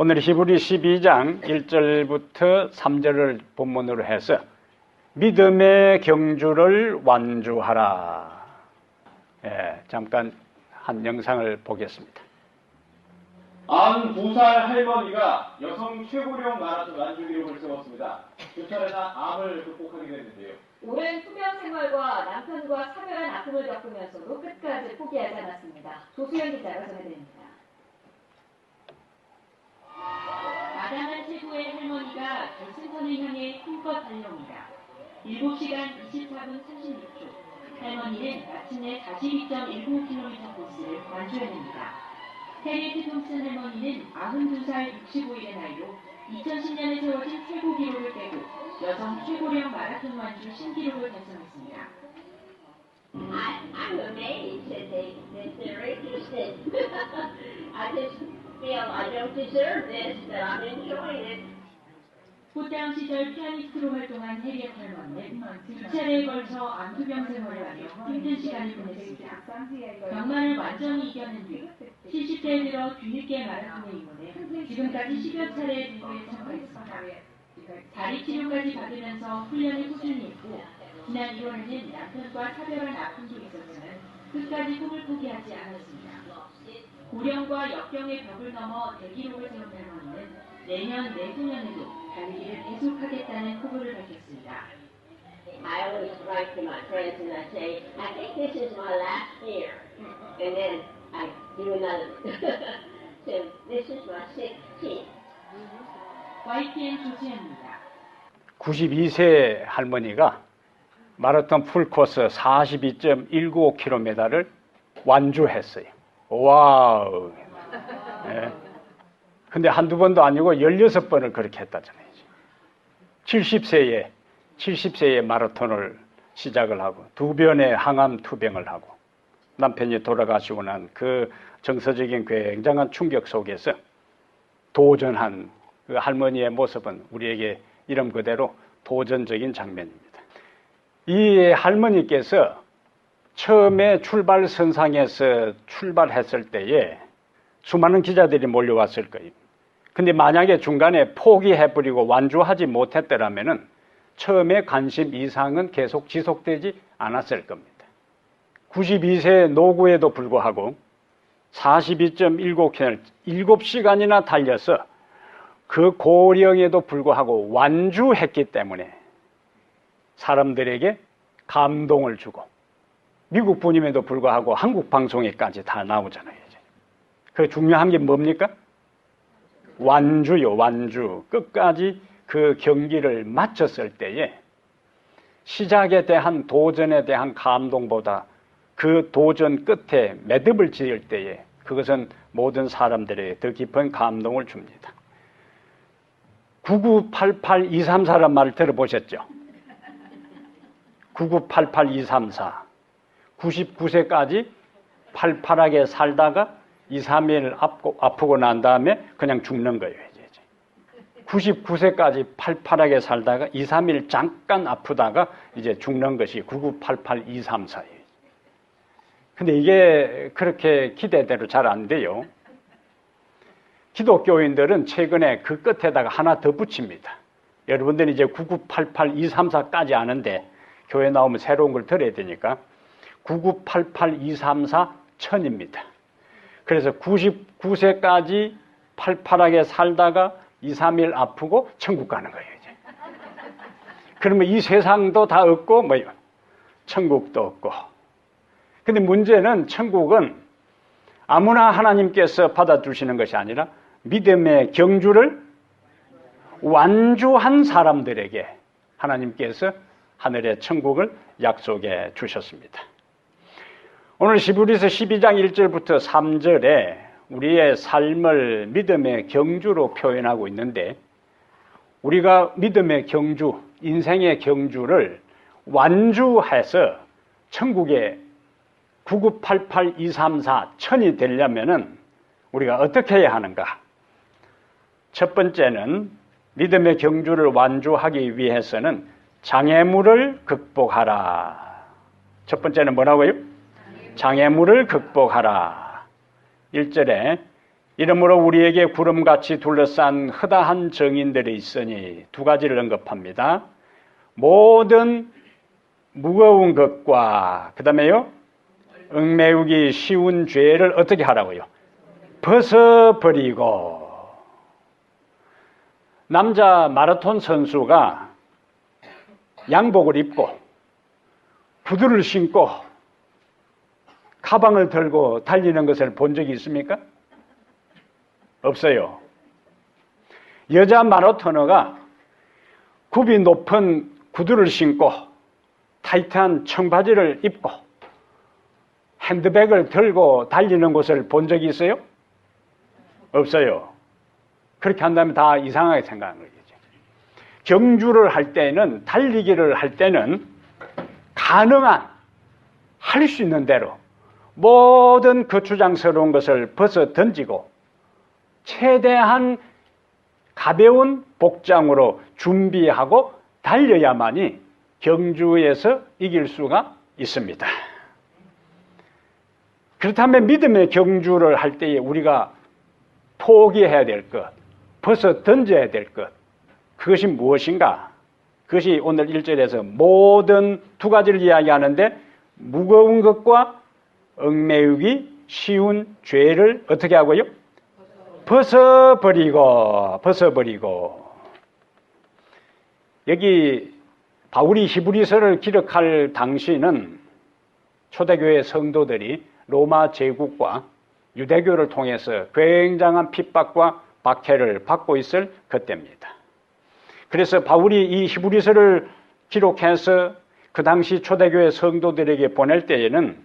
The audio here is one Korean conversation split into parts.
오늘 히브리 12장 1절부터 3절을 본문으로 해서 믿음의 경주를 완주하라. 잠깐 한 영상을 보겠습니다. 92살 할머니가 여성 최고령 마라톤 완주 기록을 세웠습니다. 두 차례나 암을 극복하게 됐는데요. 오랜 투병 생활과 남편과 사별한 아픔을 겪으면서도 끝까지 포기하지 않았습니다. 조수연 기자가 전해드립니다. 마다한 최고의 할머니가 결승선을 향해 힘껏 달려옵니다. 7시간 24분 36초. 할머니는 마침내 42.19km 코스를 완주해냅니다. 해리트 톰슨 할머니는 92살 65일의 나이로 2010년에 세워진 최고 기록을 깨고 여성 최고령 마라톤 완주 신기록을 달성했습니다. I'm amazed that they're interested. I just feel I don't deserve this, but I'm enjoying it. 포장 시절 피아니스트로 활동한 해리엇 할머니는 두 차례에 걸쳐 암투병 생활을 하며 힘든 시간을 보냈습니다. 병만을 완전히 이겨낸 뒤 70대에 들어 뒤늦게 마라톤에 입원해 지금까지 10여 차례의 대회에 참가했습니다. 다리 치료까지 받으면서 훈련을 꾸준히 했고 지난 2월에는 남편과 사별한 아픔도 있었지만 끝까지 꿈을 포기하지 않았습니다. 고령과 역경의 벽을 넘어 대기록을 세운 할머니는 내년 내후년에도 달리기를 계속하겠다는 포부를 밝혔습니다. I always write to my friends and I say, I think this is my last year. And then I do another. So this is my 16th. YTN 조지현입니다. 92세 할머니가 마라톤 풀코스 42.195km를 완주했어요. 와우. 근데 한두 번도 아니고 16번을 그렇게 했다잖아요. 70세에 마라톤을 시작을 하고 두 번의 항암 투병을 하고 남편이 돌아가시고 난 그 정서적인 굉장한 충격 속에서 도전한 그 할머니의 모습은 우리에게 이름 그대로 도전적인 장면입니다. 이 할머니께서 처음에 출발선상에서 출발했을 때에 수많은 기자들이 몰려왔을 거예요. 근데 만약에 중간에 포기해버리고 완주하지 못했더라면은 처음에 관심 이상은 계속 지속되지 않았을 겁니다. 92세 노구에도 불구하고 42.19km 7시간이나 달려서 그 고령에도 불구하고 완주했기 때문에 사람들에게 감동을 주고 미국 분임에도 불구하고 한국 방송에까지 다 나오잖아요. 그 중요한 게 뭡니까? 완주요, 완주. 끝까지 그 경기를 마쳤을 때에 시작에 대한 도전에 대한 감동보다 그 도전 끝에 매듭을 지을 때에 그것은 모든 사람들에게 더 깊은 감동을 줍니다. 9988234란 말을 들어보셨죠? 9988234. 99세까지 팔팔하게 살다가 2, 3일 아프고 난 다음에 그냥 죽는 거예요. 99세까지 팔팔하게 살다가 2, 3일 잠깐 아프다가 이제 죽는 것이 9988234예요. 근데 이게 그렇게 기대대로 잘 안 돼요. 기독교인들은 최근에 그 끝에다가 하나 더 붙입니다. 여러분들은 이제 9988234까지 아는데 교회 나오면 새로운 걸 들어야 되니까 9988234 천입니다. 그래서 99세까지 팔팔하게 살다가 2, 3일 아프고 천국 가는 거예요. 이제. 그러면 이 세상도 다 없고 뭐요? 천국도 없고. 근데 문제는 천국은 아무나 하나님께서 받아주시는 것이 아니라 믿음의 경주를 완주한 사람들에게 하나님께서 하늘의 천국을 약속해 주셨습니다. 오늘 히브리서 12장 1절부터 3절에 우리의 삶을 믿음의 경주로 표현하고 있는데 우리가 믿음의 경주, 인생의 경주를 완주해서 천국의 9988234 천이 되려면은 우리가 어떻게 해야 하는가? 첫 번째는 믿음의 경주를 완주하기 위해서는 장애물을 극복하라. 첫 번째는 뭐라고요? 장애물을 극복하라. 1절에 이러므로 우리에게 구름같이 둘러싼 허다한 정인들이 있으니 두 가지를 언급합니다. 모든 무거운 것과 그 다음에요 얽매우기 쉬운 죄를 어떻게 하라고요? 벗어버리고. 남자 마라톤 선수가 양복을 입고 구두를 신고 가방을 들고 달리는 것을 본 적이 있습니까? 없어요. 여자 마라토너가 굽이 높은 구두를 신고 타이트한 청바지를 입고 핸드백을 들고 달리는 것을 본 적이 있어요? 없어요. 그렇게 한다면 다 이상하게 생각하는 거죠. 경주를 할 때는, 달리기를 할 때는 가능한, 할 수 있는 대로 모든 거추장스러운 것을 벗어 던지고 최대한 가벼운 복장으로 준비하고 달려야만이 경주에서 이길 수가 있습니다. 그렇다면 믿음의 경주를 할 때에 우리가 포기해야 될 것, 벗어 던져야 될 것, 그것이 무엇인가? 그것이 오늘 1절에서 모든 두 가지를 이야기하는데 무거운 것과 얽매우기 쉬운 죄를 어떻게 하고요? 벗어버리고. 여기 바울이 히브리서를 기록할 당시는 초대교회 성도들이 로마 제국과 유대교를 통해서 굉장한 핍박과 박해를 받고 있을 그때입니다. 그래서 바울이 이 히브리서를 기록해서 그 당시 초대교회 성도들에게 보낼 때에는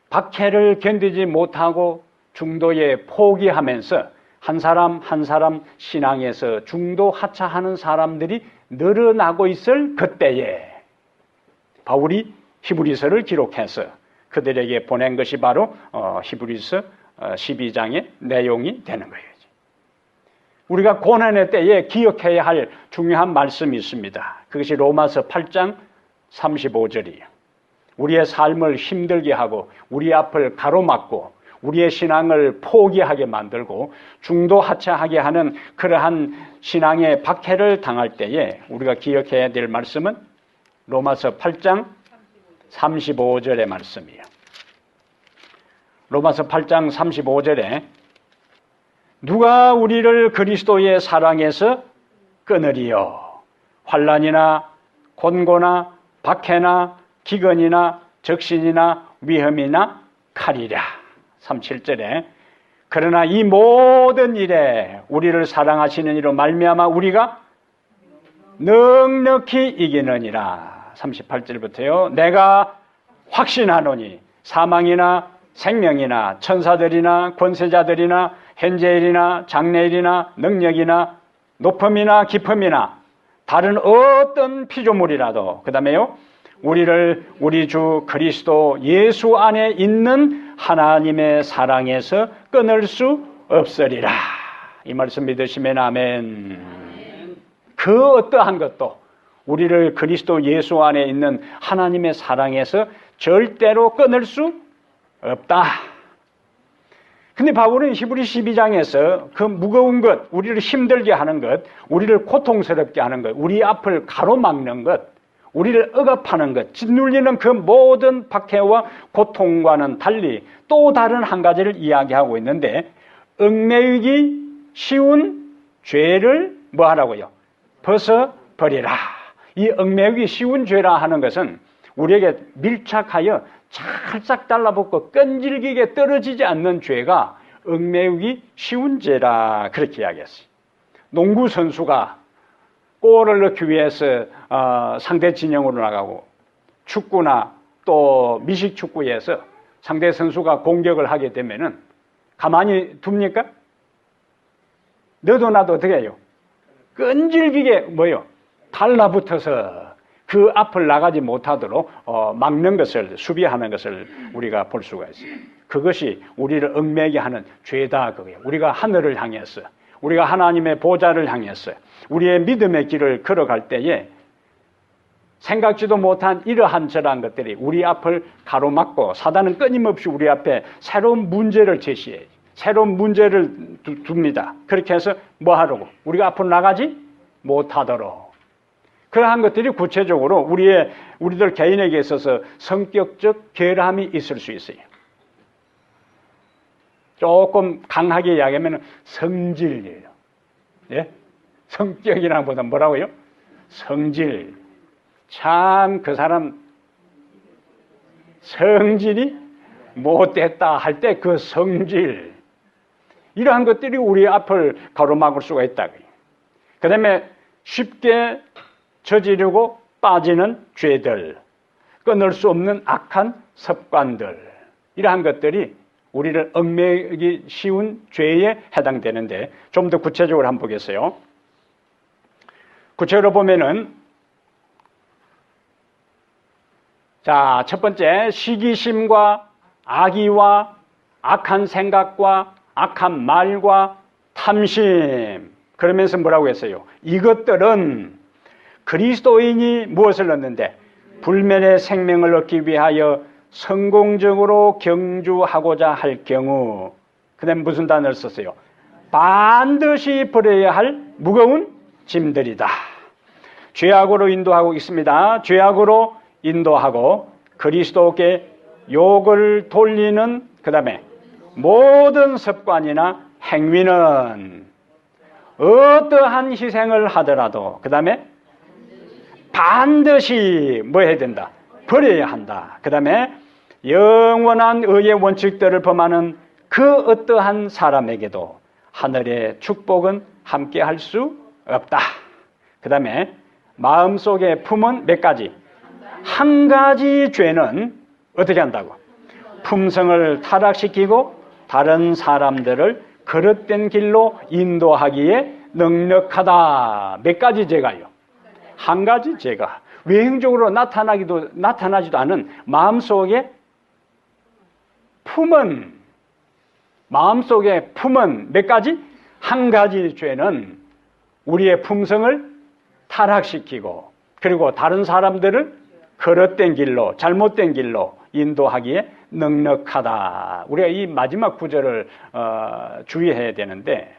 박해를 견디지 못하고 중도에 포기하면서 한 사람 한 사람 신앙에서 중도 하차하는 사람들이 늘어나고 있을 그때에 바울이 히브리서를 기록해서 그들에게 보낸 것이 바로 히브리서 12장의 내용이 되는 거예요. 우리가 고난의 때에 기억해야 할 중요한 말씀이 있습니다. 그것이 로마서 8장 35절이에요. 우리의 삶을 힘들게 하고 우리 앞을 가로막고 우리의 신앙을 포기하게 만들고 중도 하차하게 하는 그러한 신앙의 박해를 당할 때에 우리가 기억해야 될 말씀은 로마서 8장 35절의 말씀이에요. 로마서 8장 35절에 누가 우리를 그리스도의 사랑에서 끊으리요? 환난이나 곤고나 박해나 기근이나 적신이나 위험이나 칼이랴. 37절에 그러나 이 모든 일에 우리를 사랑하시는 이로 말미암아 우리가 넉넉히 이기느니라. 38절부터요. 내가 확신하노니 사망이나 생명이나 천사들이나 권세자들이나 현재일이나 장래일이나 능력이나 높음이나 깊음이나 다른 어떤 피조물이라도 그 다음에요 우리 주 그리스도 예수 안에 있는 하나님의 사랑에서 끊을 수 없으리라. 이 말씀 믿으시면 아멘. 그 어떠한 것도 우리를 그리스도 예수 안에 있는 하나님의 사랑에서 절대로 끊을 수 없다. 근데 바울은 히브리 12장에서 그 무거운 것, 우리를 힘들게 하는 것, 우리를 고통스럽게 하는 것, 우리 앞을 가로막는 것, 우리를 억압하는 것, 짓눌리는 그 모든 박해와 고통과는 달리 또 다른 한 가지를 이야기하고 있는데 얽매이기 쉬운 죄를 뭐 하라고요? 벗어버리라. 이 얽매이기 쉬운 죄라 하는 것은 우리에게 밀착하여 살짝 달라붙고 끈질기게 떨어지지 않는 죄가 얽매이기 쉬운 죄라 그렇게 이야기했어요. 농구 선수가 골을 넣기 위해서 상대 진영으로 나가고 축구나 또 미식축구에서 상대 선수가 공격을 하게 되면은 가만히 둡니까? 너도 나도 어떻게 해요? 끈질기게 뭐요? 달라붙어서 그 앞을 나가지 못하도록 막는 것을 수비하는 것을 우리가 볼 수가 있어요. 그것이 우리를 얽매게 하는 죄다 그거예요. 우리가 하늘을 향해서 우리가 하나님의 보좌를 향해서 우리의 믿음의 길을 걸어갈 때에 생각지도 못한 이러한 저러한 것들이 우리 앞을 가로막고 사단은 끊임없이 우리 앞에 새로운 문제를 제시해요. 새로운 문제를 둡니다. 그렇게 해서 뭐 하려고? 우리가 앞으로 나가지 못하도록. 그러한 것들이 구체적으로 우리들 개인에게 있어서 성격적 결함이 있을 수 있어요. 조금 강하게 이야기하면 성질이에요. 예? 성격이라는 보다 뭐라고요? 성질. 참 그 사람 성질이 못됐다 할 때 그 성질. 이러한 것들이 우리 앞을 가로막을 수가 있다. 그 다음에 쉽게 저지르고 빠지는 죄들, 끊을 수 없는 악한 습관들, 이러한 것들이 우리를 얽매이기 쉬운 죄에 해당되는데 좀 더 구체적으로 한번 보겠어요. 구체적으로 보면은 자, 첫 번째 시기심과 악의와 악한 생각과 악한 말과 탐심. 그러면서 뭐라고 했어요? 이것들은 그리스도인이 무엇을 얻는데 불면의 생명을 얻기 위하여 성공적으로 경주하고자 할 경우, 그 다음에 무슨 단어를 썼어요? 반드시 버려야 할 무거운 짐들이다. 죄악으로 인도하고 있습니다. 죄악으로 인도하고 그리스도께 욕을 돌리는, 그 다음에 모든 습관이나 행위는 어떠한 희생을 하더라도 그 다음에 반드시 뭐 해야 된다? 버려야 한다. 그 다음에 영원한 의의 원칙들을 범하는 그 어떠한 사람에게도 하늘의 축복은 함께 할 수 없다. 그 다음에 마음속에 품은 몇 가지? 한 가지 죄는 어떻게 한다고? 품성을 타락시키고 다른 사람들을 그릇된 길로 인도하기에 능력하다. 몇 가지 죄가요? 한 가지 죄가. 외형적으로 나타나지도 않은 마음속에 품은 몇 가지? 한 가지 죄는 우리의 품성을 타락시키고 그리고 다른 사람들을 그릇된 길로, 잘못된 길로 인도하기에 능력하다. 우리가 이 마지막 구절을 주의해야 되는데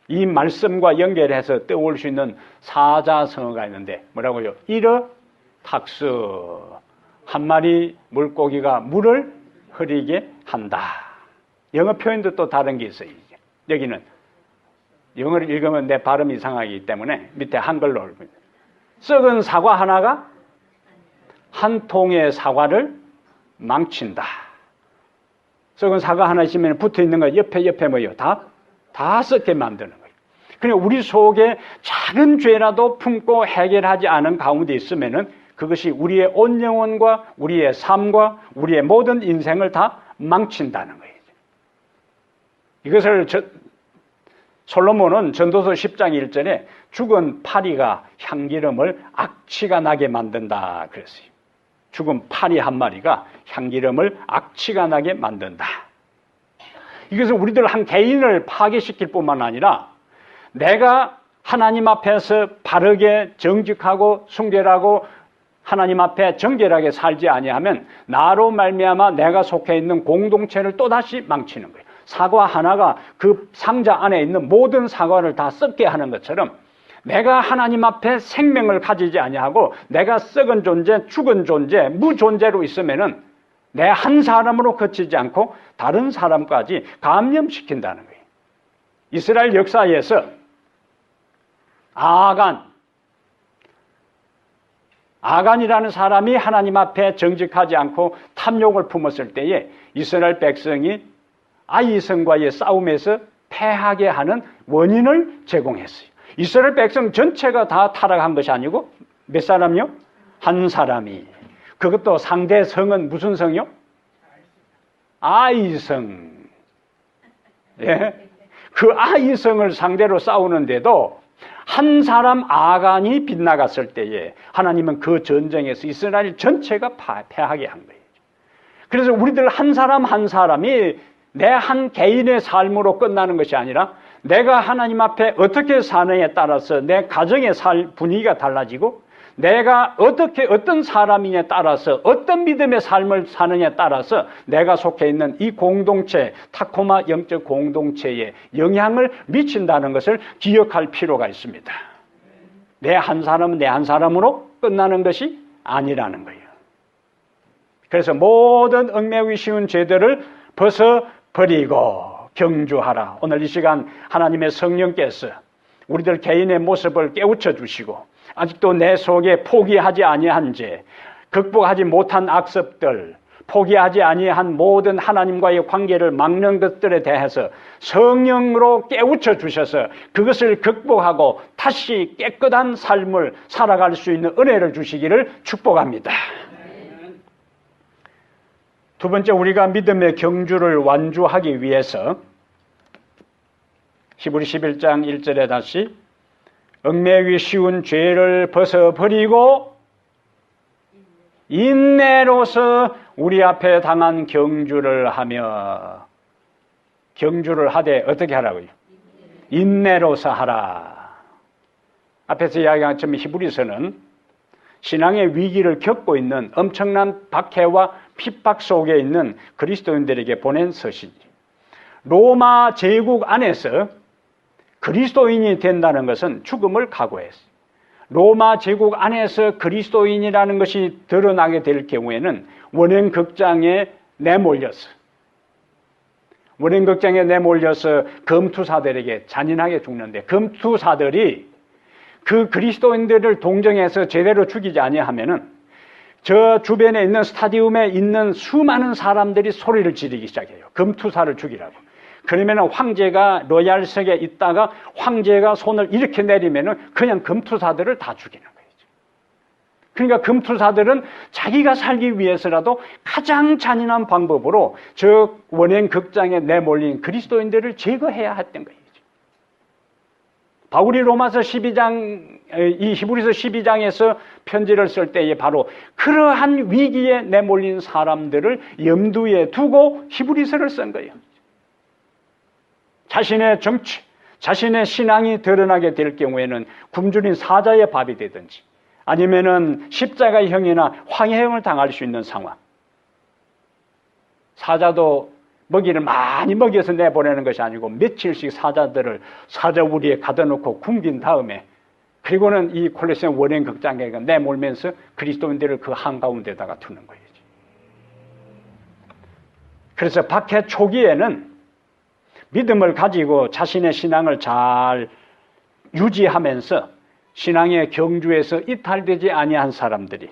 이 말씀과 연결해서 떠올 수 있는 사자성어가 있는데 뭐라고요? 이러 탁수. 한 마리 물고기가 물을 흐리게 한다. 영어 표현도 또 다른 게 있어요. 여기는 영어를 읽으면 내 발음이 이상하기 때문에 밑에 한글로 읽습니다. 썩은 사과 하나가 한 통의 사과를 망친다. 썩은 사과 하나 있으면 붙어 있는 거 옆에 뭐예요? 다 썩게 만드는 거예요. 그러니까 우리 속에 작은 죄라도 품고 해결하지 않은 가운데 있으면은 그것이 우리의 온 영혼과 우리의 삶과 우리의 모든 인생을 다 망친다는 거예요. 이것을 솔로몬은 전도서 10장 1절에 죽은 파리가 향기름을 악취가 나게 만든다 그랬어요. 죽은 파리 한 마리가 향기름을 악취가 나게 만든다. 이것은 우리들 한 개인을 파괴시킬 뿐만 아니라 내가 하나님 앞에서 바르게 정직하고 순결하고 하나님 앞에 정결하게 살지 아니하면 나로 말미암아 내가 속해 있는 공동체를 또다시 망치는 거예요. 사과 하나가 그 상자 안에 있는 모든 사과를 다 썩게 하는 것처럼 내가 하나님 앞에 생명을 가지지 아니하고 내가 썩은 존재, 죽은 존재, 무존재로 있으면은 내 한 사람으로 그치지 않고 다른 사람까지 감염시킨다는 거예요. 이스라엘 역사에서 아간이라는 사람이 하나님 앞에 정직하지 않고 탐욕을 품었을 때에 이스라엘 백성이 아이성과의 싸움에서 패하게 하는 원인을 제공했어요. 이스라엘 백성 전체가 다 타락한 것이 아니고 몇 사람이요? 한 사람이. 그것도 상대 성은 무슨 성이요? 아이성. 예? 그 아이성을 상대로 싸우는데도 한 사람 아간이 빗나갔을 때에 하나님은 그 전쟁에서 이스라엘 전체가 패하게 한 거예요. 그래서 우리들 한 사람 한 사람이 내 한 개인의 삶으로 끝나는 것이 아니라 내가 하나님 앞에 어떻게 사느냐에 따라서 내 가정의 살 분위기가 달라지고 내가 어떤 사람이냐에 따라서 어떤 믿음의 삶을 사느냐에 따라서 내가 속해 있는 이 공동체, 타코마 영적 공동체에 영향을 미친다는 것을 기억할 필요가 있습니다. 내 한 사람은 내 한 사람으로 끝나는 것이 아니라는 거예요. 그래서 모든 얽매이기 쉬운 죄들을 벗어버리고 경주하라. 오늘 이 시간 하나님의 성령께서 우리들 개인의 모습을 깨우쳐 주시고 아직도 내 속에 포기하지 아니한 죄, 극복하지 못한 악습들, 포기하지 아니한 모든 하나님과의 관계를 막는 것들에 대해서 성령으로 깨우쳐 주셔서 그것을 극복하고 다시 깨끗한 삶을 살아갈 수 있는 은혜를 주시기를 축복합니다. 두 번째, 우리가 믿음의 경주를 완주하기 위해서 히브리 11장 1절에 다시 얽매이기 쉬운 죄를 벗어버리고 인내로서 우리 앞에 당한 경주를 하며, 경주를 하되 어떻게 하라고요? 인내로서 하라. 앞에서 이야기한 것처럼 히브리서는 신앙의 위기를 겪고 있는 엄청난 박해와 핍박 속에 있는 그리스도인들에게 보낸 서신이에요. 로마 제국 안에서 그리스도인이 된다는 것은 죽음을 각오했어요. 로마 제국 안에서 그리스도인이라는 것이 드러나게 될 경우에는 원행극장에 내몰려서 검투사들에게 잔인하게 죽는데, 검투사들이 그 그리스도인들을 동정해서 제대로 죽이지 아니하면은 저 주변에 있는 스타디움에 있는 수많은 사람들이 소리를 지르기 시작해요. 검투사를 죽이라고. 그러면 황제가 로얄석에 있다가 황제가 손을 이렇게 내리면은 그냥 검투사들을 다 죽이는 거예요. 그러니까 검투사들은 자기가 살기 위해서라도 가장 잔인한 방법으로 저 원행극장에 내몰린 그리스도인들을 제거해야 했던 거예요. 바울이 로마서 12장, 이 히브리서 12장에서 편지를 쓸 때에 바로 그러한 위기에 내몰린 사람들을 염두에 두고 히브리서를 쓴 거예요. 자신의 정치, 자신의 신앙이 드러나게 될 경우에는 굶주린 사자의 밥이 되든지 아니면은 십자가형이나 황해형을 당할 수 있는 상황. 사자도 먹이를 많이 먹여서 내보내는 것이 아니고 며칠씩 사자들을 사자우리에 가둬놓고 굶긴 다음에 그리고는 이 콜로세움 원행극장에 내몰면서 그리스도인들을 그 한가운데다가 두는 거예요. 그래서 박해 초기에는 믿음을 가지고 자신의 신앙을 잘 유지하면서 신앙의 경주에서 이탈되지 아니한 사람들이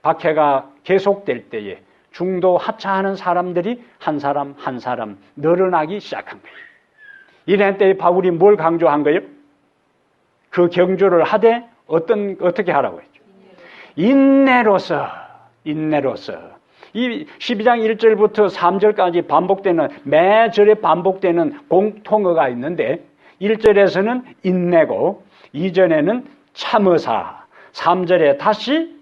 박해가 계속될 때에 중도 하차하는 사람들이 한 사람 한 사람 늘어나기 시작한 거예요. 이런 때에 바울이 뭘 강조한 거예요? 그 경주를 하되 어떻게 하라고 했죠? 인내로서. 이 12장 1절부터 3절까지 반복되는, 매절에 반복되는 공통어가 있는데 1절에서는 인내고 2절에는 참으사, 3절에 다시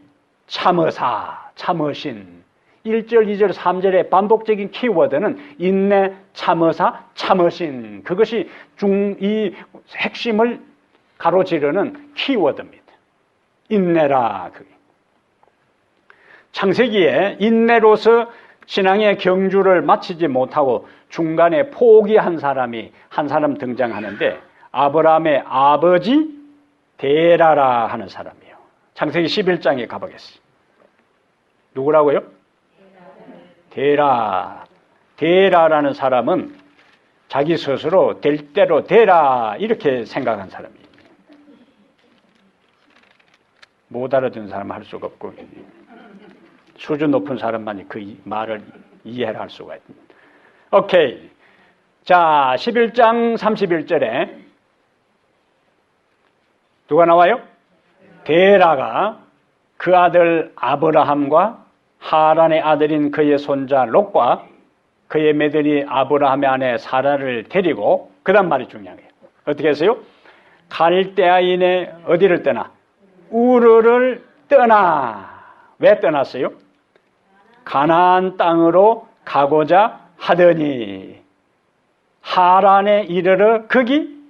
참으사, 참으신. 1절, 2절, 3절의 반복적인 키워드는 인내, 참으사, 참으신. 그것이 이 핵심을 가로지르는 키워드입니다. 인내라. 창세기에 인내로서 신앙의 경주를 마치지 못하고 중간에 포기한 사람이 한 사람 등장하는데 아브라함의 아버지 데라라 하는 사람이에요. 창세기 11장에 가보겠습니다. 누구라고요? 데라라는 사람은 자기 스스로 될 대로 되라 이렇게 생각한 사람이에요. 못 알아듣는 사람은 할 수가 없고 수준 높은 사람만이 그 말을 이해를 할 수가 있습니다. 오케이. 자, 11장 31절에 누가 나와요? 데라가 그 아들 아브라함과 하란의 아들인 그의 손자 롯과 그의 매들이 아브라함의 아내 사라를 데리고 그 다음 말이 중요해요. 어떻게 했어요? 갈대아인의 어디를 떠나? 우르를 떠나. 왜 떠났어요? 가나안 땅으로 가고자 하더니 하란에 이르러 거기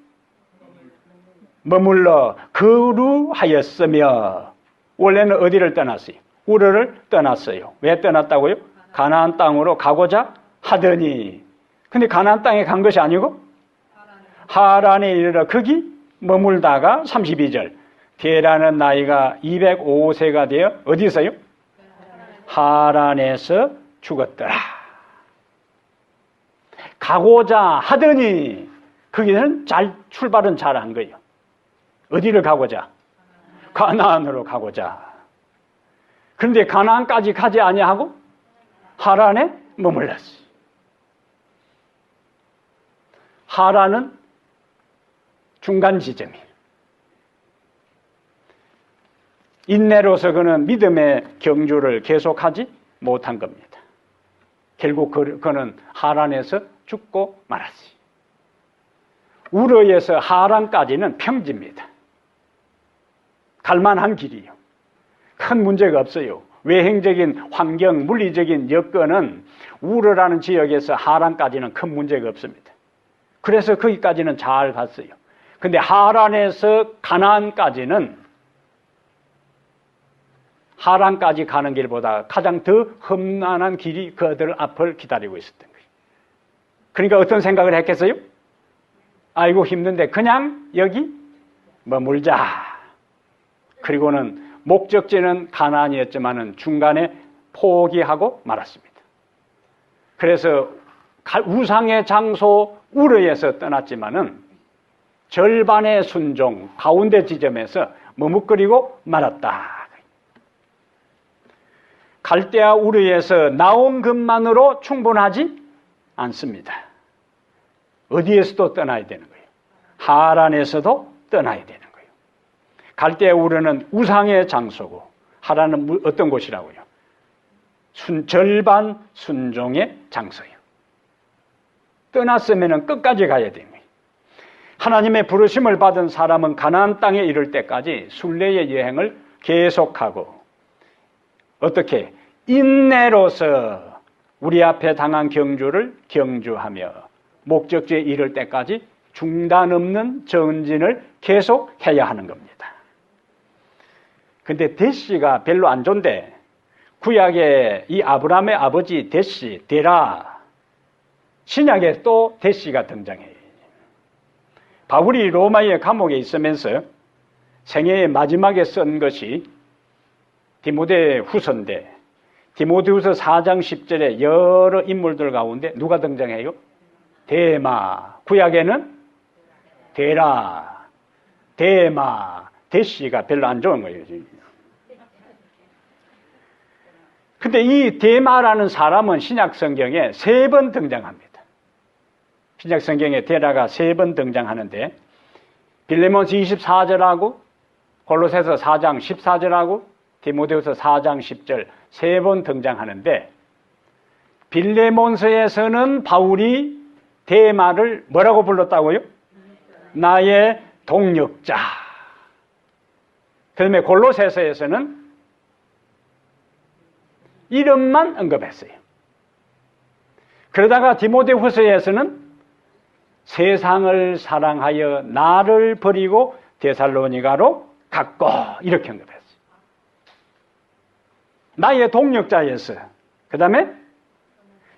머물러 거루하였으며 원래는 어디를 떠났어요? 우르를 떠났어요. 왜 떠났다고요? 가나안 땅으로 가고자 하더니. 근데 가나안 땅에 간 것이 아니고 하란에 이르러 거기 머물다가 32절. 데라는 나이가 205세가 되어 어디 있어요? 하란에서 죽었더라. 가고자 하더니 거기는 출발은 잘 한 거예요. 어디를 가고자? 가나안으로 가고자. 그런데 가나안까지 가지 아니하고 하란에 머물렀어요. 하란은 중간 지점이에요. 인내로서 그는 믿음의 경주를 계속하지 못한 겁니다. 결국 그는 하란에서 죽고 말았어요. 우르에서 하란까지는 평지입니다. 갈만한 길이요. 큰 문제가 없어요. 외행적인 환경, 물리적인 여건은 우르라는 지역에서 하란까지는 큰 문제가 없습니다. 그래서 거기까지는 잘 갔어요. 근데 하란에서 가나안까지는 하란까지 가는 길보다 가장 더 험난한 길이 그들 앞을 기다리고 있었던 거예요. 그러니까 어떤 생각을 했겠어요? 아이고 힘든데 그냥 여기 머물자. 그리고는 목적지는 가나안이었지만은 중간에 포기하고 말았습니다. 그래서 우상의 장소 우르에서 떠났지만은 절반의 순종 가운데 지점에서 머뭇거리고 말았다. 갈대아 우르에서 나온 것만으로 충분하지 않습니다. 어디에서도 떠나야 되는 거예요. 하란에서도 떠나야 되는 거예요. 갈대아 우르는 우상의 장소고 하란은 어떤 곳이라고요? 절반 순종의 장소예요. 떠났으면 끝까지 가야 되는 거예요. 하나님의 부르심을 받은 사람은 가나안 땅에 이를 때까지 순례의 여행을 계속하고 어떻게? 인내로서 우리 앞에 당한 경주를 경주하며 목적지에 이를 때까지 중단 없는 전진을 계속해야 하는 겁니다. 근데 데시가 별로 안 좋은데 구약에 이 아브라함의 아버지 데시, 데라, 신약에 또 데시가 등장해요. 바울이 로마의 감옥에 있으면서 생애의 마지막에 쓴 것이 디모데 후서인데 디모데후서 4장 10절에 여러 인물들 가운데 누가 등장해요? 데마. 구약에는 데라, 데마, 데시가 별로 안 좋은 거예요. 근데 이 데마라는 사람은 신약 성경에 3번 등장합니다. 신약 성경에 데라가 3번 등장하는데 빌레몬서 24절하고 골로새서 4장 14절하고 디모데후서 4장 10절 3번 등장하는데 빌레몬서에서는 바울이 데마를 뭐라고 불렀다고요? 나의 동력자. 그다음에 골로새서에서는 이름만 언급했어요. 그러다가 디모데후서에서는 세상을 사랑하여 나를 버리고 데살로니가로 갔고 이렇게 언급했어요. 나의 동력자였어. 그 다음에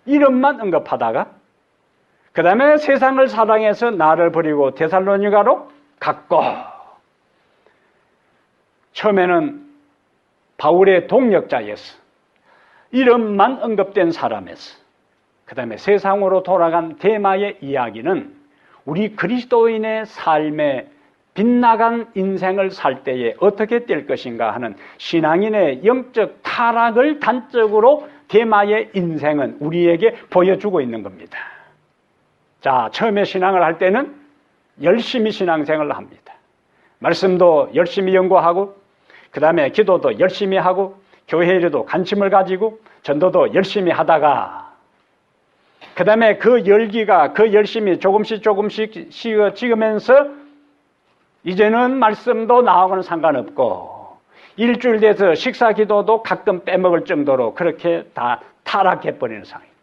이름만 언급하다가 그 다음에 세상을 사랑해서 나를 버리고 데살로니가로 갔고 처음에는 바울의 동력자였어. 이름만 언급된 사람이었어. 그 다음에 세상으로 돌아간 데마의 이야기는 우리 그리스도인의 삶에 빗나간 인생을 살 때에 어떻게 될 것인가 하는 신앙인의 영적 타락을 단적으로 데마의 인생은 우리에게 보여주고 있는 겁니다. 자, 처음에 신앙을 할 때는 열심히 신앙생활을 합니다. 말씀도 열심히 연구하고 그 다음에 기도도 열심히 하고 교회 일에도 관심을 가지고 전도도 열심히 하다가 그 다음에 그 열기가 그 열심히 조금씩 식어지면서 이제는 말씀도 나하고는 상관없고 일주일 돼서 식사 기도도 가끔 빼먹을 정도로 그렇게 다 타락해버리는 상황이에요.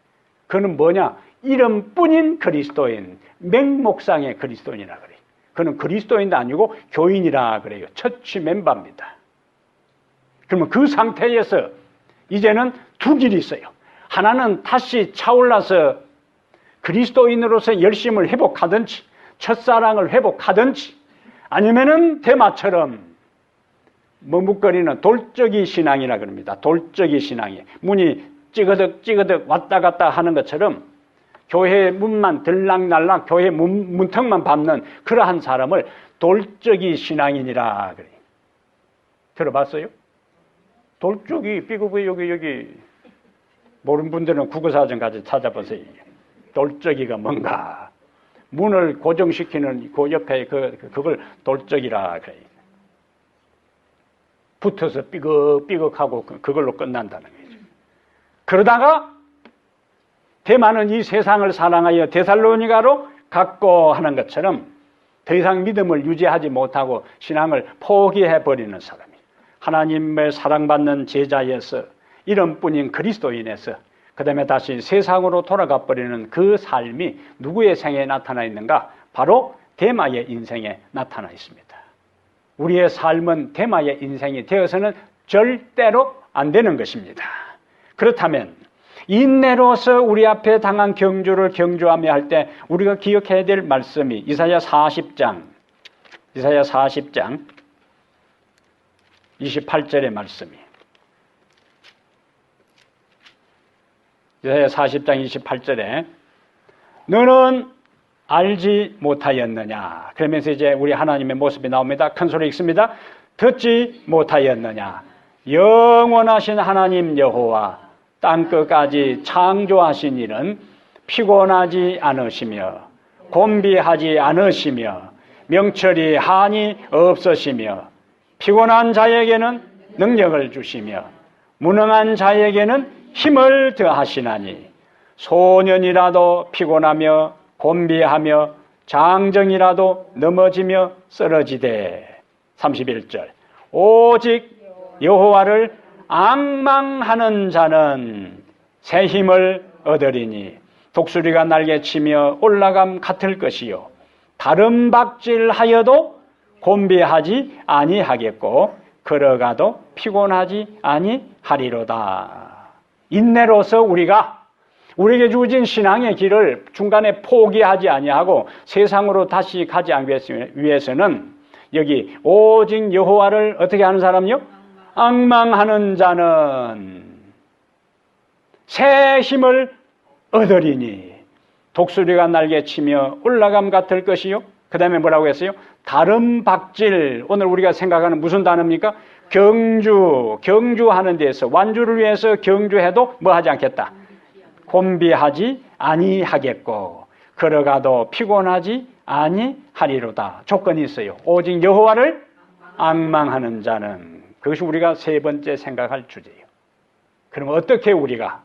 그는 뭐냐? 이름뿐인 그리스도인, 맹목상의 그리스도인이라 그래요. 그는 그리스도인도 아니고 교인이라 그래요. 처치 멤버입니다. 그러면 그 상태에서 이제는 두 길이 있어요. 하나는 다시 차올라서 그리스도인으로서 열심을 회복하든지 첫사랑을 회복하든지 아니면은 대마처럼 머뭇거리는 돌적이 신앙이라 그럽니다. 돌적이 신앙이 문이 찌그덕 왔다 갔다 하는 것처럼 교회 문만 들락날락 교회 문턱만 밟는 그러한 사람을 돌적이 신앙인이라 그래요. 들어봤어요? 돌적이 삐그고 여기 모르는 분들은 국어사전 가서 찾아보세요. 돌적이가 뭔가 문을 고정시키는 그 옆에 그걸 돌적이라 그래요. 붙어서 삐걱삐걱하고 그걸로 끝난다는 거죠. 그러다가 대만은 이 세상을 사랑하여 데살로니가로 갔고 하는 것처럼 더 이상 믿음을 유지하지 못하고 신앙을 포기해버리는 사람이 하나님의 사랑받는 제자에서 이름뿐인 그리스도인에서 그 다음에 다시 세상으로 돌아가 버리는 그 삶이 누구의 생에 나타나 있는가? 바로 데마의 인생에 나타나 있습니다. 우리의 삶은 데마의 인생이 되어서는 절대로 안 되는 것입니다. 그렇다면 인내로서 우리 앞에 당한 경주를 경주하며 할 때 우리가 기억해야 될 말씀이 이사야 40장 28절의 말씀이 이사야 40장 28절에 너는 알지 못하였느냐. 그러면서 이제 우리 하나님의 모습이 나옵니다. 큰 소리 읽습니다. 듣지 못하였느냐. 영원하신 하나님 여호와 땅끝까지 창조하신 이는 피곤하지 않으시며 곤비하지 않으시며 명철이 한이 없으시며 피곤한 자에게는 능력을 주시며 무능한 자에게는 힘을 더하시나니 소년이라도 피곤하며 곤비하며 장정이라도 넘어지며 쓰러지되 31절 오직 여호와를 앙망하는 자는 새 힘을 얻으리니 독수리가 날개치며 올라감 같을 것이요 다른 박질하여도 곤비하지 아니하겠고 걸어가도 피곤하지 아니하리로다. 인내로서 우리에게 주어진 신앙의 길을 중간에 포기하지 아니하고 세상으로 다시 가지 않기 위해서는 여기 오직 여호와를 어떻게 하는 사람요? 앙망하는 자는 새 힘을 얻으리니 독수리가 날개치며 올라감 같을 것이요. 그 다음에 뭐라고 했어요? 다른 박질. 오늘 우리가 생각하는 무슨 단어입니까? 경주하는 데서 완주를 위해서 경주해도 뭐 하지 않겠다. 곤비하지 아니하겠고 걸어가도 피곤하지 아니하리로다. 조건이 있어요. 오직 여호와를 앙망하는 자는. 그것이 우리가 세 번째 생각할 주제예요. 그럼 어떻게 우리가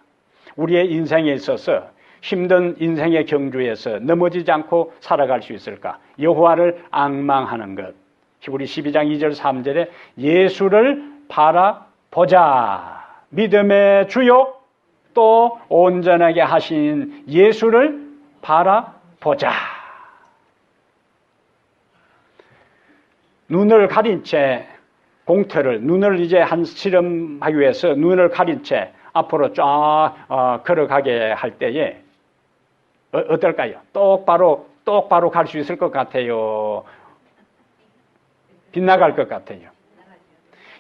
우리의 인생에 있어서 힘든 인생의 경주에서 넘어지지 않고 살아갈 수 있을까? 여호와를 앙망하는 것. 히브리 12장 2절 3절에 예수를 바라보자. 믿음의 주요 또 온전하게 하신 예수를 바라보자. 눈을 가린 채 눈을 이제 한 실험하기 위해서 눈을 가린 채 앞으로 쫙 걸어가게 할 때에 어떨까요? 똑바로 갈 수 있을 것 같아요. 빗나갈 것 같아요.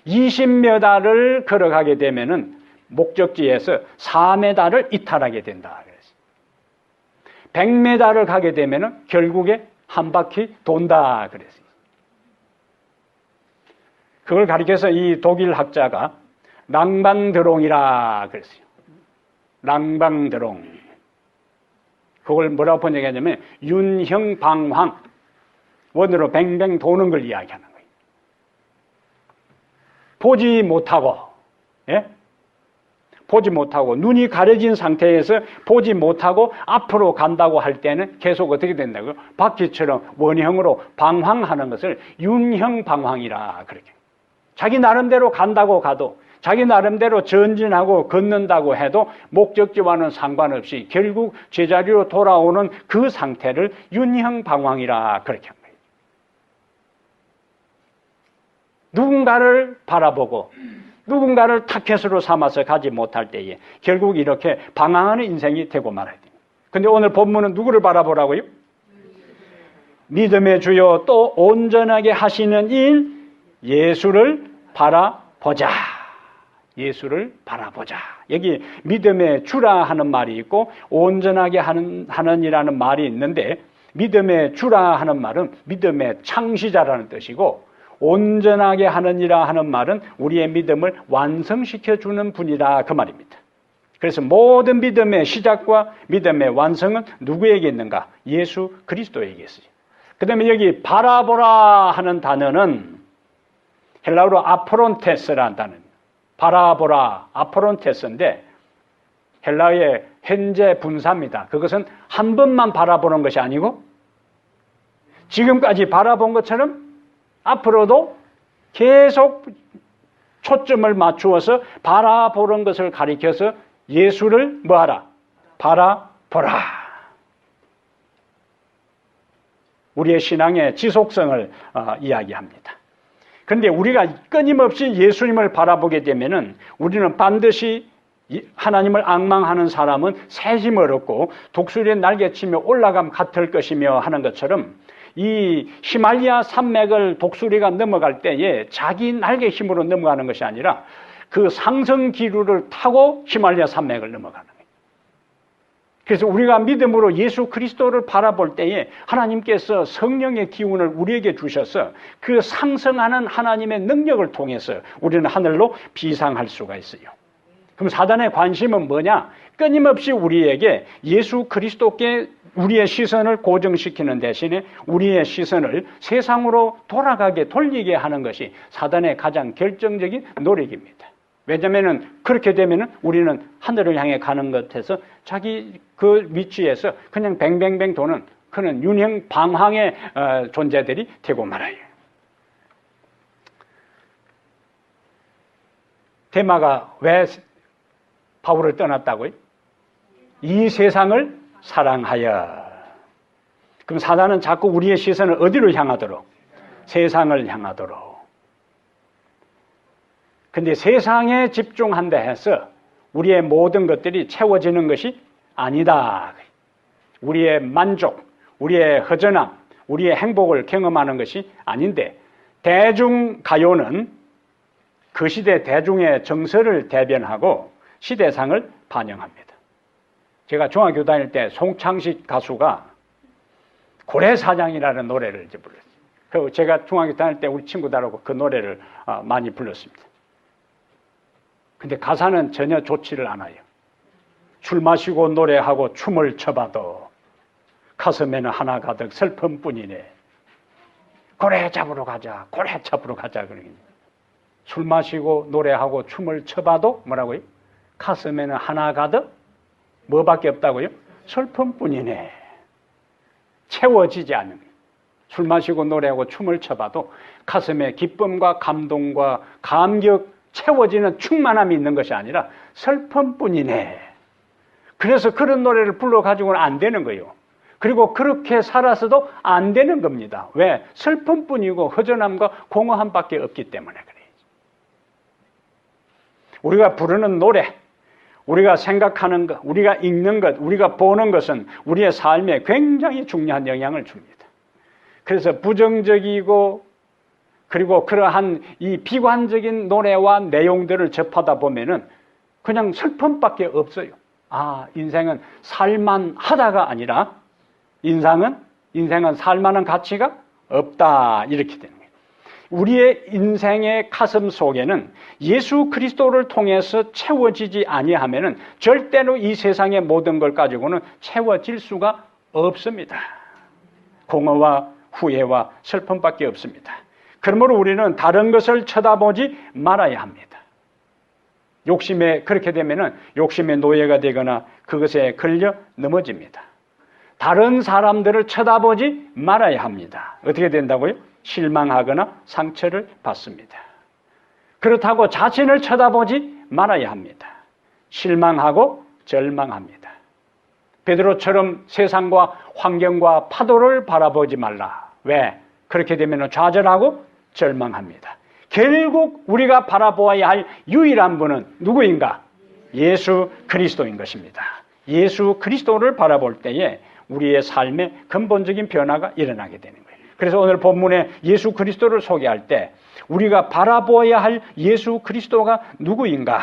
20몇 알을 걸어가게 되면은 목적지에서 4m를 이탈하게 된다. 100m를 가게 되면은 결국에 한 바퀴 돈다. 그랬어요. 그걸 가리켜서 이 독일 학자가 랑방드롱이라 그랬어요. 랑방드롱. 그걸 뭐라고 번역했냐면 윤형방황. 원으로 뱅뱅 도는 걸 이야기하는 거예요. 보지 못하고 눈이 가려진 상태에서 보지 못하고 앞으로 간다고 할 때는 계속 어떻게 된다고요? 바퀴처럼 원형으로 방황하는 것을 윤형방황이라 그렇게. 자기 나름대로 간다고 가도 자기 나름대로 전진하고 걷는다고 해도 목적지와는 상관없이 결국 제자리로 돌아오는 그 상태를 윤형방황이라 그렇게 한 거예요. 누군가를 바라보고 누군가를 타켓으로 삼아서 가지 못할 때에 결국 이렇게 방황하는 인생이 되고 말아야 됩니다. 근데 오늘 본문은 누구를 바라보라고요? 믿음의 주요 또 온전하게 하시는 일 예수를 바라보자. 예수를 바라보자. 여기 믿음의 주라 하는 말이 있고 온전하게 하는이라는 말이 있는데 믿음의 주라 하는 말은 믿음의 창시자라는 뜻이고 온전하게 하느니라 하는 말은 우리의 믿음을 완성시켜 주는 분이라 그 말입니다. 그래서 모든 믿음의 시작과 믿음의 완성은 누구에게 있는가? 예수 그리스도에게 있어요. 그 다음에 여기 바라보라 하는 단어는 헬라어로 아포론테스라는 단어입니다. 바라보라, 아포론테스인데 헬라어의 현재 분사입니다. 그것은 한 번만 바라보는 것이 아니고 지금까지 바라본 것처럼 앞으로도 계속 초점을 맞추어서 바라보는 것을 가리켜서 예수를 뭐하라? 바라보라. 우리의 신앙의 지속성을 이야기합니다. 그런데 우리가 끊임없이 예수님을 바라보게 되면은 우리는 반드시 하나님을 앙망하는 사람은 새 힘을 얻고 독수리의 날개치며 올라감 같을 것이며 하는 것처럼 이 히말리아 산맥을 독수리가 넘어갈 때에 자기 날개 힘으로 넘어가는 것이 아니라 그 상승 기류를 타고 히말리아 산맥을 넘어가는 거예요. 그래서 우리가 믿음으로 예수 그리스도를 바라볼 때에 하나님께서 성령의 기운을 우리에게 주셔서 그 상승하는 하나님의 능력을 통해서 우리는 하늘로 비상할 수가 있어요. 그럼 사단의 관심은 뭐냐? 끊임없이 우리에게 예수 그리스도께 우리의 시선을 고정시키는 대신에 우리의 시선을 세상으로 돌리게 하는 것이 사단의 가장 결정적인 노력입니다. 왜냐하면 그렇게 되면 우리는 하늘을 향해 가는 것에서 자기 그 위치에서 그냥 뱅뱅뱅 도는 그런 윤형 방황의 존재들이 되고 말아요. 데마가 왜 바울을 떠났다고요? 이 세상을 사랑하여. 그럼 사단은 자꾸 우리의 시선을 어디로 향하도록? 세상을 향하도록. 근데 세상에 집중한다 해서 우리의 모든 것들이 채워지는 것이 아니다. 우리의 만족, 우리의 허전함, 우리의 행복을 경험하는 것이 아닌데 대중가요는 그 시대 대중의 정서를 대변하고 시대상을 반영합니다. 제가 중학교 다닐 때 송창식 가수가 고래사냥이라는 노래를 이제 불렀어요. 그리고 제가 중학교 다닐 때 우리 친구들하고 그 노래를 많이 불렀습니다. 근데 가사는 전혀 좋지를 않아요. 술 마시고 노래하고 춤을 춰봐도 가슴에는 하나 가득 슬픔뿐이네. 고래 잡으러 가자, 고래 잡으러 가자. 그러긴 술 마시고 노래하고 춤을 춰봐도 뭐라고요? 가슴에는 하나 가득 뭐밖에 없다고요? 슬픔뿐이네. 채워지지 않는 거예요. 술 마시고 노래하고 춤을 춰봐도 가슴에 기쁨과 감동과 감격 채워지는 충만함이 있는 것이 아니라 슬픔뿐이네. 그래서 그런 노래를 불러가지고는 안 되는 거예요. 그리고 그렇게 살아서도 안 되는 겁니다. 왜? 슬픔뿐이고 허전함과 공허함밖에 없기 때문에 그래요. 우리가 부르는 노래, 우리가 생각하는 것, 우리가 읽는 것, 우리가 보는 것은 우리의 삶에 굉장히 중요한 영향을 줍니다. 그래서 부정적이고 그리고 그러한 이 비관적인 노래와 내용들을 접하다 보면은 그냥 슬픔밖에 없어요. 아, 인생은 살만하다가 아니라 인생은 살만한 가치가 없다. 이렇게 되는 거예요. 우리의 인생의 가슴 속에는 예수 그리스도를 통해서 채워지지 아니하면은 절대로 이 세상의 모든 걸 가지고는 채워질 수가 없습니다. 공허와 후회와 슬픔밖에 없습니다. 그러므로 우리는 다른 것을 쳐다보지 말아야 합니다. 그렇게 되면은 욕심의 노예가 되거나 그것에 걸려 넘어집니다. 다른 사람들을 쳐다보지 말아야 합니다. 어떻게 된다고요? 실망하거나 상처를 받습니다. 그렇다고 자신을 쳐다보지 말아야 합니다. 실망하고 절망합니다. 베드로처럼 세상과 환경과 파도를 바라보지 말라. 왜? 그렇게 되면 좌절하고 절망합니다. 결국 우리가 바라보아야 할 유일한 분은 누구인가? 예수 그리스도인 것입니다. 예수 그리스도를 바라볼 때에 우리의 삶에 근본적인 변화가 일어나게 되는 거예요. 그래서 오늘 본문에 예수 그리스도를 소개할 때 우리가 바라보아야 할 예수 그리스도가 누구인가?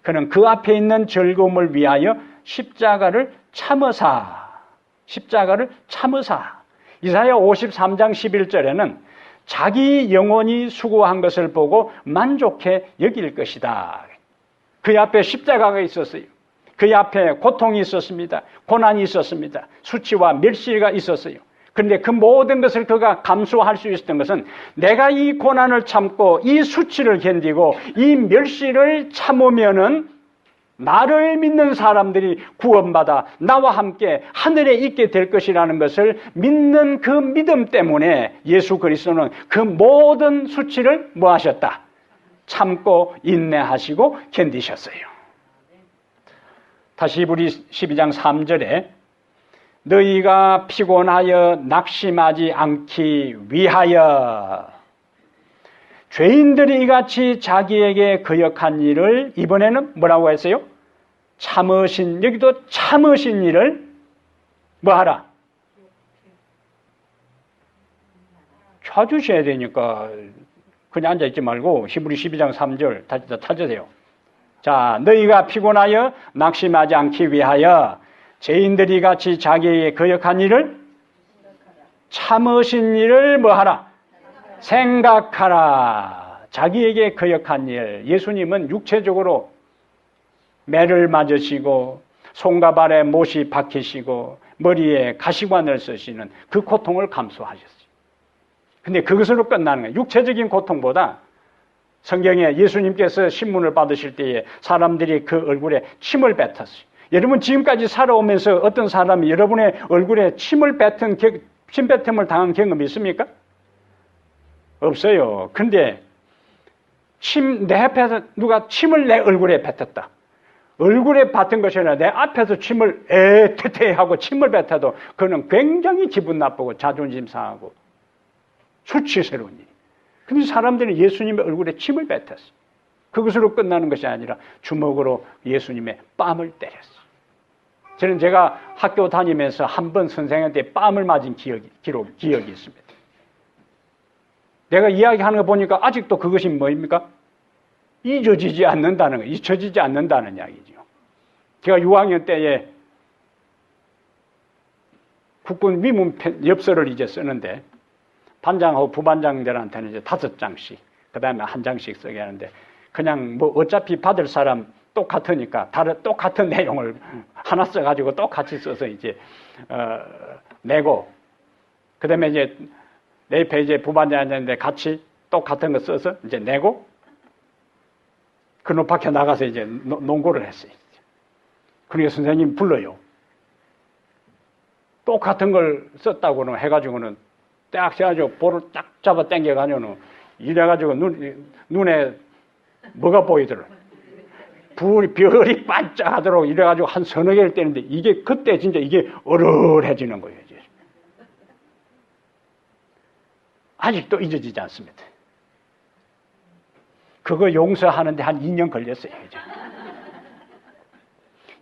그는 그 앞에 있는 즐거움을 위하여 십자가를 참으사. 이사야 53장 11절에는 자기 영혼이 수고한 것을 보고 만족해 여길 것이다. 그 앞에 십자가가 있었어요. 그 앞에 고통이 있었습니다. 고난이 있었습니다. 수치와 멸시가 있었어요. 그런데 그 모든 것을 그가 감수할 수 있었던 것은 내가 이 고난을 참고 이 수치를 견디고 이 멸시를 참으면은 나를 믿는 사람들이 구원받아 나와 함께 하늘에 있게 될 것이라는 것을 믿는 그 믿음 때문에 예수 그리스도는 그 모든 수치를 뭐 하셨다? 참고 인내하시고 견디셨어요. 다시 히브리 12장 3절에 너희가 피곤하여 낙심하지 않기 위하여 죄인들이 이같이 자기에게 거역한 일을 이번에는 뭐라고 했어요? 여기도 참으신 일을 뭐하라? 찾으셔야 되니까 그냥 앉아있지 말고 히브리 12장 3절 다시 찾으세요. 자, 너희가 피곤하여 낙심하지 않기 위하여 죄인들이 같이 자기에게 거역한 일을 참으신 일을 뭐하라? 생각하라. 자기에게 거역한 일. 예수님은 육체적으로 매를 맞으시고 손과 발에 못이 박히시고 머리에 가시관을 쓰시는 그 고통을 감수하셨어요. 근데 그것으로 끝나는 거예요. 육체적인 고통보다 성경에 예수님께서 신문을 받으실 때에 사람들이 그 얼굴에 침을 뱉었어요. 여러분 지금까지 살아오면서 어떤 사람이 여러분의 얼굴에 침 뱉음을 당한 경험이 있습니까? 없어요. 근데 내 앞에서 누가 침을 내 얼굴에 뱉었다. 얼굴에 뱉은 것이 아니라 내 앞에서 침을 하고 침을 뱉어도 그는 굉장히 기분 나쁘고 자존심 상하고 수치스러운 일. 근데 사람들이 예수님의 얼굴에 침을 뱉었어요. 그것으로 끝나는 것이 아니라 주먹으로 예수님의 뺨을 때렸어요. 저는 제가 학교 다니면서 한 번 선생님한테 뺨을 맞은 기억이 있습니다. 내가 이야기하는 거 보니까 아직도 그것이 뭐입니까? 잊혀지지 않는다는 이야기죠. 제가 6학년 때에 국군 위문 엽서를 이제 쓰는데 반장하고 부반장들한테는 이제 5장씩, 그 다음에 1장씩 쓰게 하는데 그냥 뭐 어차피 받을 사람 똑같으니까 똑같은 내용을 하나 써가지고 똑같이 써서 이제 내고, 그 다음에 이제 내 페이지에 부반장한테 같이 똑같은 거 써서 이제 내고, 그 밖에 나가서 이제 농구를 했어요. 그러니까 선생님 불러요. 똑같은 걸 썼다고는 해가지고는 딱 세가지고 볼을 딱 잡아 당겨가지고는 이래가지고 눈에 뭐가 보이더라. 별이 반짝하도록 이래가지고 한 서너 개를 떼는데 이게 그때 진짜 이게 얼얼해지는 거예요. 이제. 아직도 잊어지지 않습니다. 그거 용서하는데 한 2년 걸렸어요. 이제.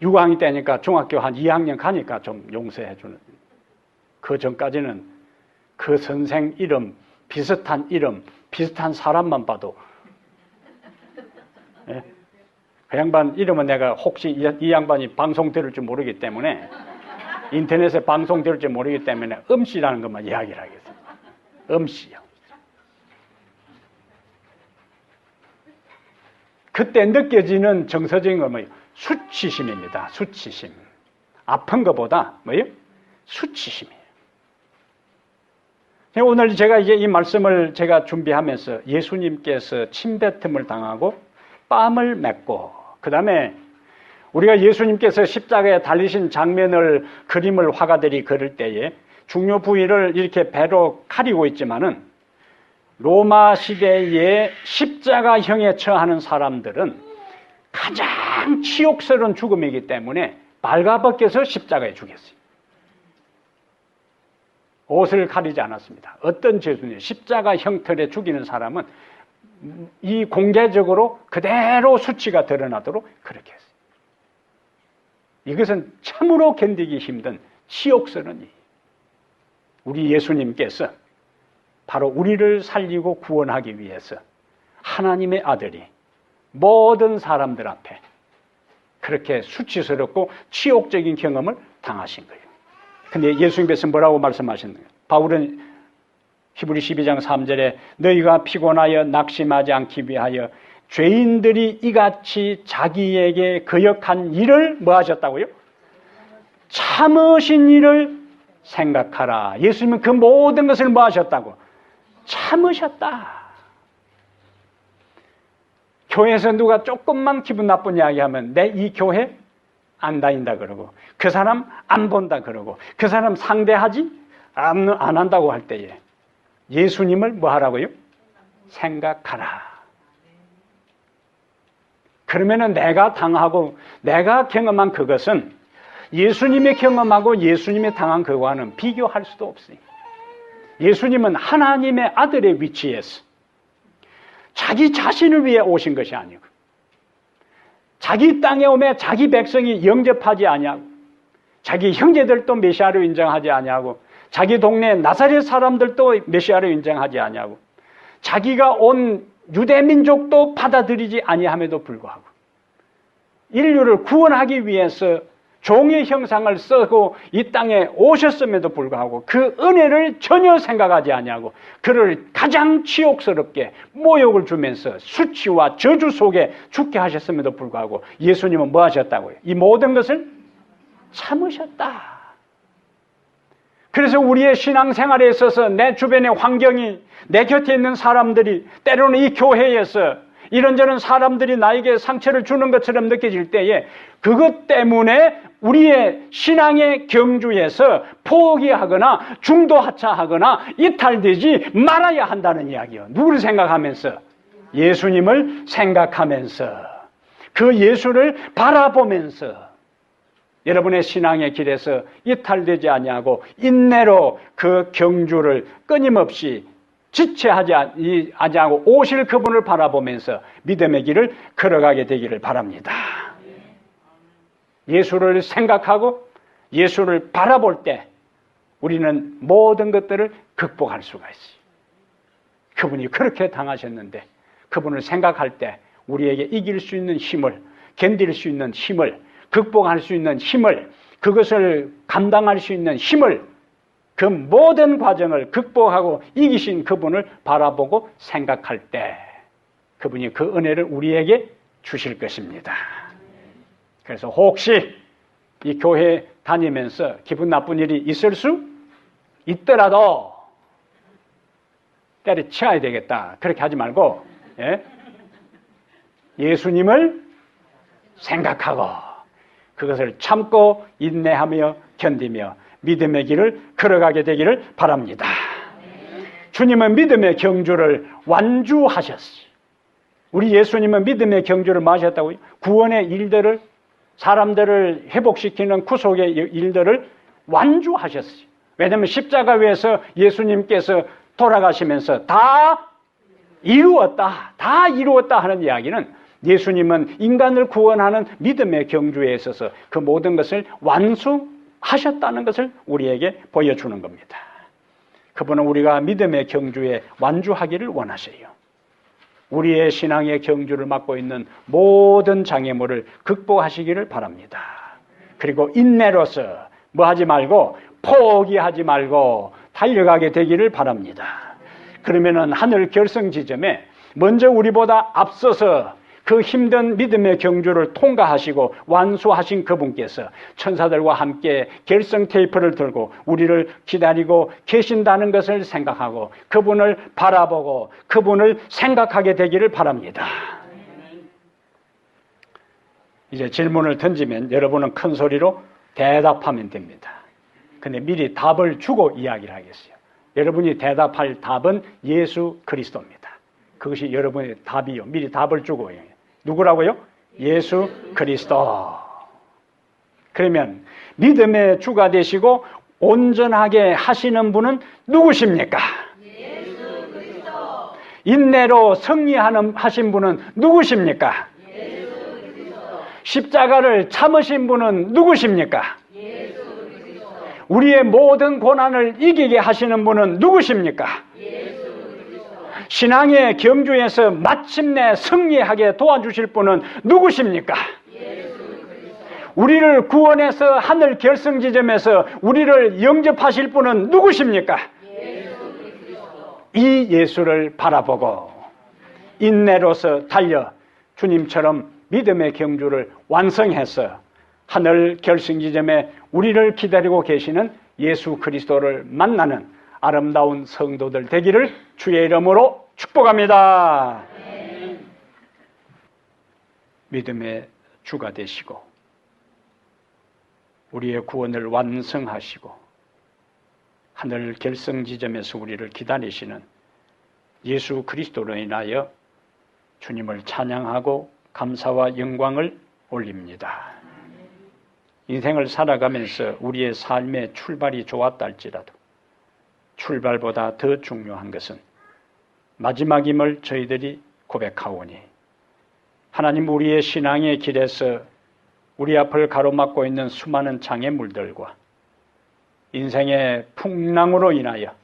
6학년 때니까 중학교 한 2학년 가니까 좀 용서해주는. 그 전까지는 그 선생 이름, 비슷한 사람만 봐도 예? 그 양반 이름은 내가 혹시 이 양반이 방송 들을 줄 모르기 때문에 인터넷에 방송 들을 줄 모르기 때문에 음씨라는 것만 이야기를 하겠습니다. 음씨요. 그때 느껴지는 정서적인 건 뭐예요? 수치심입니다. 수치심. 아픈 것보다 뭐예요? 수치심이에요. 오늘 제가 이제 이 말씀을 제가 준비하면서 예수님께서 침뱉음을 당하고 뺨을 맺고 그 다음에 우리가 예수님께서 십자가에 달리신 장면을 그림을 화가들이 그릴 때에 중요 부위를 이렇게 배로 가리고 있지만은 로마 시대에 십자가형에 처하는 사람들은 가장 치욕스러운 죽음이기 때문에 발가벗겨서 십자가에 죽였어요. 옷을 가리지 않았습니다. 어떤 죄수냐, 십자가 형틀에 죽이는 사람은 이 공개적으로 그대로 수치가 드러나도록 그렇게 했어요. 이것은 참으로 견디기 힘든 치욕스러운 일. 우리 예수님께서 바로 우리를 살리고 구원하기 위해서 하나님의 아들이 모든 사람들 앞에 그렇게 수치스럽고 치욕적인 경험을 당하신 거예요. 근데 예수님께서 뭐라고 말씀하셨나요? 바울은 히브리 12장 3절에 너희가 피곤하여 낙심하지 않기 위하여 죄인들이 이같이 자기에게 거역한 일을 뭐 하셨다고요? 참으신 일을 생각하라. 예수님은 그 모든 것을 뭐 하셨다고? 참으셨다. 교회에서 누가 조금만 기분 나쁜 이야기하면 내 이 교회 안 다닌다 그러고 그 사람 안 본다 그러고 그 사람 상대하지 안 한다고 할 때에 예수님을 뭐 하라고요? 생각하라. 그러면은 내가 당하고 내가 경험한 그것은 예수님의 경험하고 예수님이 당한 그거와는 비교할 수도 없어요. 예수님은 하나님의 아들의 위치에서 자기 자신을 위해 오신 것이 아니고 자기 땅에 오매 자기 백성이 영접하지 아니하고 자기 형제들도 메시아로 인정하지 아니하고 자기 동네 나사렛 사람들도 메시아로 인정하지 아니하고 자기가 온 유대 민족도 받아들이지 아니함에도 불구하고 인류를 구원하기 위해서 종의 형상을 쓰고 이 땅에 오셨음에도 불구하고 그 은혜를 전혀 생각하지 아니하고 그를 가장 치욕스럽게 모욕을 주면서 수치와 저주 속에 죽게 하셨음에도 불구하고 예수님은 뭐 하셨다고요? 이 모든 것을 참으셨다. 그래서 우리의 신앙생활에 있어서 내 주변의 환경이 내 곁에 있는 사람들이 때로는 이 교회에서 이런저런 사람들이 나에게 상처를 주는 것처럼 느껴질 때에 그것 때문에 우리의 신앙의 경주에서 포기하거나 중도하차하거나 이탈되지 말아야 한다는 이야기요. 누구를 생각하면서? 예수님을 생각하면서 그 예수를 바라보면서 여러분의 신앙의 길에서 이탈되지 아니하고 인내로 그 경주를 끊임없이 지체하지 아니하고 오실 그분을 바라보면서 믿음의 길을 걸어가게 되기를 바랍니다. 예수를 생각하고 예수를 바라볼 때 우리는 모든 것들을 극복할 수가 있어요. 그분이 그렇게 당하셨는데 그분을 생각할 때 우리에게 이길 수 있는 힘을, 견딜 수 있는 힘을, 극복할 수 있는 힘을, 그것을 감당할 수 있는 힘을, 그 모든 과정을 극복하고 이기신 그분을 바라보고 생각할 때 그분이 그 은혜를 우리에게 주실 것입니다. 그래서 혹시 이 교회 다니면서 기분 나쁜 일이 있을 수 있더라도 때려치워야 되겠다. 그렇게 하지 말고 예수님을 생각하고 그것을 참고 인내하며 견디며 믿음의 길을 걸어가게 되기를 바랍니다. 주님은 믿음의 경주를 완주하셨어요. 우리 예수님은 믿음의 경주를 마셨다고요? 구원의 일들을, 사람들을 회복시키는 구속의 일들을 완주하셨어요. 왜냐하면 십자가 위에서 예수님께서 돌아가시면서 다 이루었다 하는 이야기는 예수님은 인간을 구원하는 믿음의 경주에 있어서 그 모든 것을 완수하셨다는 것을 우리에게 보여주는 겁니다. 그분은 우리가 믿음의 경주에 완주하기를 원하세요. 우리의 신앙의 경주를 맡고 있는 모든 장애물을 극복하시기를 바랍니다. 그리고 인내로서 뭐 하지 말고 포기하지 말고 달려가게 되기를 바랍니다. 그러면은 하늘 결승 지점에 먼저 우리보다 앞서서 그 힘든 믿음의 경주를 통과하시고 완수하신 그분께서 천사들과 함께 결승 테이프를 들고 우리를 기다리고 계신다는 것을 생각하고 그분을 바라보고 그분을 생각하게 되기를 바랍니다. 이제 질문을 던지면 여러분은 큰 소리로 대답하면 됩니다. 근데 미리 답을 주고 이야기를 하겠어요. 여러분이 대답할 답은 예수 그리스도입니다. 그것이 여러분의 답이요. 미리 답을 주고 누구라고요? 예수 그리스도. 그러면 믿음의 주가 되시고 온전하게 하시는 분은 누구십니까? 인내로 승리하신 분은 누구십니까? 십자가를 참으신 분은 누구십니까? 우리의 모든 고난을 이기게 하시는 분은 누구십니까? 신앙의 경주에서 마침내 승리하게 도와주실 분은 누구십니까? 우리를 구원해서 하늘 결승지점에서 우리를 영접하실 분은 누구십니까? 이 예수를 바라보고 인내로서 달려 주님처럼 믿음의 경주를 완성해서 하늘 결승지점에 우리를 기다리고 계시는 예수 그리스도를 만나는 아름다운 성도들 되기를 주의 이름으로 축복합니다. 믿음의 주가 되시고 우리의 구원을 완성하시고 하늘 결승지점에서 우리를 기다리시는 예수 그리스도로 인하여 주님을 찬양하고 감사와 영광을 올립니다. 인생을 살아가면서 우리의 삶의 출발이 좋았다 할지라도 출발보다 더 중요한 것은 마지막임을 저희들이 고백하오니 하나님 우리의 신앙의 길에서 우리 앞을 가로막고 있는 수많은 장애물들과 인생의 풍랑으로 인하여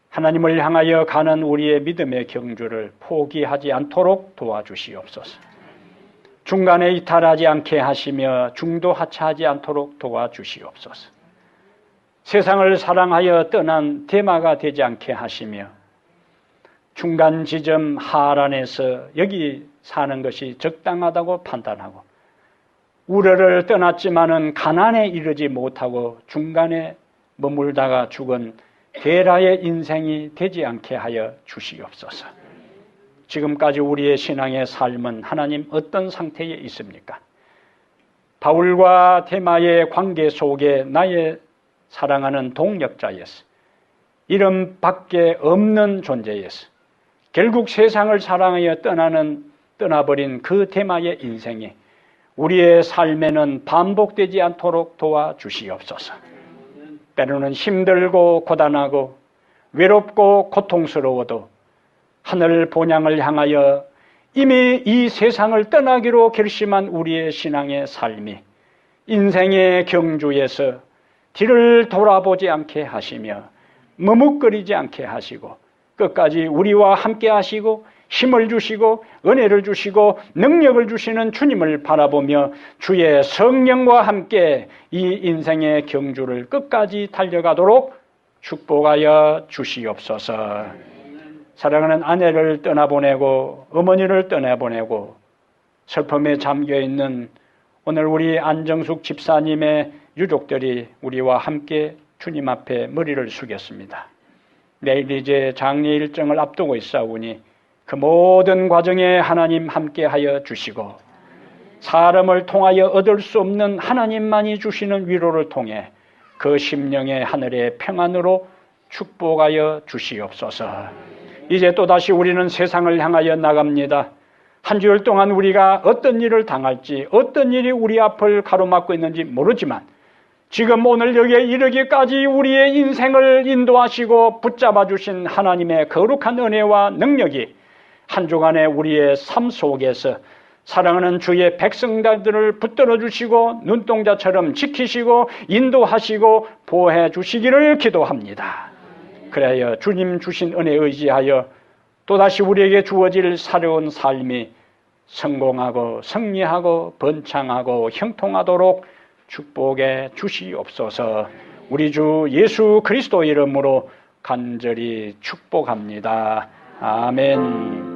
하나님을 향하여 가는 우리의 믿음의 경주를 포기하지 않도록 도와주시옵소서. 중간에 이탈하지 않게 하시며 중도 하차하지 않도록 도와주시옵소서. 세상을 사랑하여 떠난 데마가 되지 않게 하시며 중간 지점 하란에서 여기 사는 것이 적당하다고 판단하고 우려를 떠났지만은 가난에 이르지 못하고 중간에 머물다가 죽은 게라의 인생이 되지 않게 하여 주시옵소서. 지금까지 우리의 신앙의 삶은 하나님 어떤 상태에 있습니까? 바울과 데마의 관계 속에 나의 사랑하는 동역자였어. 이름밖에 없는 존재였어. 결국 세상을 사랑하여 떠나버린 그 데마의 인생이 우리의 삶에는 반복되지 않도록 도와주시옵소서. 때로는 힘들고 고단하고 외롭고 고통스러워도 하늘 본향을 향하여 이미 이 세상을 떠나기로 결심한 우리의 신앙의 삶이 인생의 경주에서 뒤를 돌아보지 않게 하시며 머뭇거리지 않게 하시고 끝까지 우리와 함께 하시고 힘을 주시고 은혜를 주시고 능력을 주시는 주님을 바라보며 주의 성령과 함께 이 인생의 경주를 끝까지 달려가도록 축복하여 주시옵소서. 사랑하는 아내를 떠나보내고 어머니를 떠나보내고 슬픔에 잠겨있는 오늘 우리 안정숙 집사님의 유족들이 우리와 함께 주님 앞에 머리를 숙였습니다. 내일 이제 장례 일정을 앞두고 있사오니 그 모든 과정에 하나님 함께하여 주시고 사람을 통하여 얻을 수 없는 하나님만이 주시는 위로를 통해 그 심령의 하늘의 평안으로 축복하여 주시옵소서. 이제 또다시 우리는 세상을 향하여 나갑니다. 한 주일 동안 우리가 어떤 일을 당할지 어떤 일이 우리 앞을 가로막고 있는지 모르지만 지금 오늘 여기에 이르기까지 우리의 인생을 인도하시고 붙잡아 주신 하나님의 거룩한 은혜와 능력이 한 주간의 우리의 삶 속에서 사랑하는 주의 백성들을 붙들어 주시고 눈동자처럼 지키시고 인도하시고 보호해 주시기를 기도합니다. 그래야 주님 주신 은혜에 의지하여 또다시 우리에게 주어질 살아온 삶이 성공하고 승리하고 번창하고 형통하도록 축복해 주시옵소서. 우리 주 예수 그리스도 이름으로 간절히 축복합니다. 아멘.